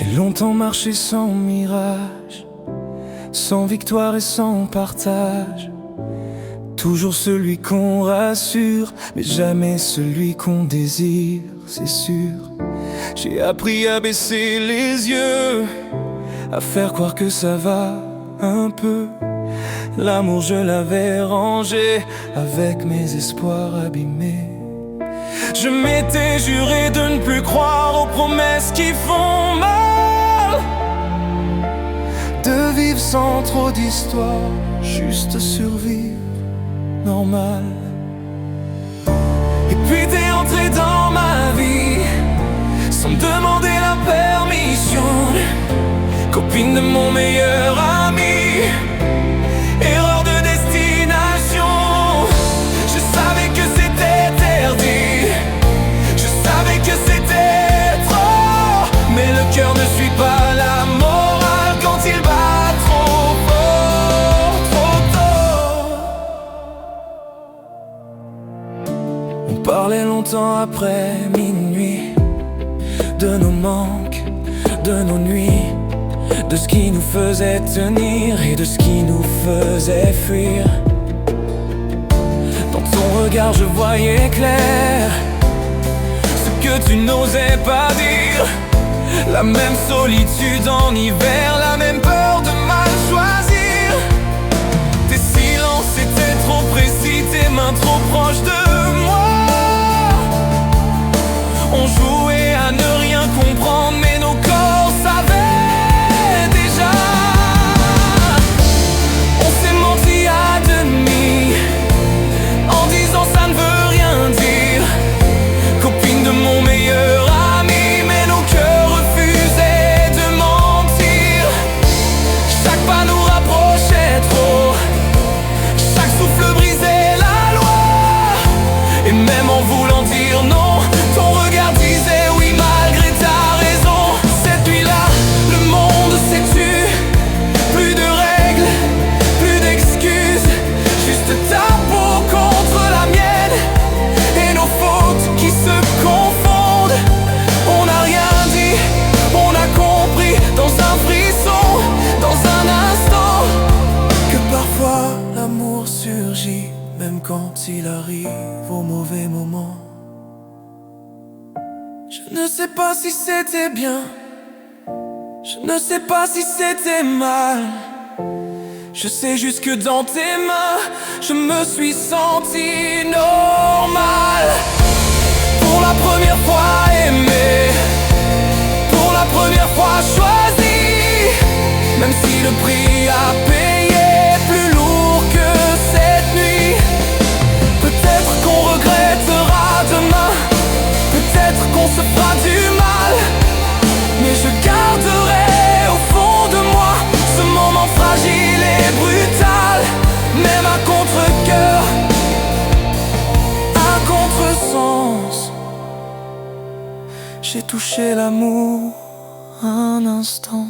J'ai longtemps marché sans mirage, sans victoire et sans partage. Toujours celui qu'on rassure, mais jamais celui qu'on désire, c'est sûr. J'ai appris à baisser les yeux, à faire croire que ça va un peu. L'amour je l'avais rangé, avec mes espoirs abîmés. Je m'étais juré de ne plus croire aux promesses qui font mal, de vivre sans trop d'histoire, juste survivre normal. Et puis t'es entré dans ma vie, sans me demander la permission. Copine de mon meilleur ami, erreur de destination. Je savais que c'était interdit, je savais que c'était trop, mais le cœur ne suit pas la morale quand il bat trop fort, trop tôt. On parlait longtemps après minuit, de nos manques, de nos nuits, de ce qui nous faisait tenir et de ce qui nous faisait fuir. Dans ton regard je voyais clair, ce que tu n'osais pas dire. La même solitude en hiver, la même peur de mal choisir. Tes silences étaient trop précis, tes mains trop proches de moi. On jouait à ne rien comprendre, mais nos corps savaient déjà. On s'est menti à demi, en disant ça ne veut rien dire. Copine de mon meilleur ami, mais nos cœurs refusaient de mentir. Chaque pas nous rapprochait trop, chaque souffle brisait la loi. Et même en voulant dire non, ton regard disait oui malgré ta raison. Cette nuit-là, le monde s'est tu, plus de règles, plus d'excuses, juste ta peau contre la mienne et nos fautes qui se confondent. On n'a rien dit, on a compris dans un frisson, dans un instant, que parfois l'amour surgit, même quand il arrive au mauvais moment. Je ne sais pas si c'était bien, je ne sais pas si c'était mal. Je sais juste que dans tes mains, je me suis senti normal. Pour la première fois aimé, pour la première fois choisi, même si le prix à payer est plus lourd que cette nuit. Peut-être qu'on regrettera demain, peut-être qu'on se fera du mal, mais je garderai au fond de moi ce moment fragile et brutal. Même à contre-cœur, à contre-sens, j'ai touché l'amour un instant.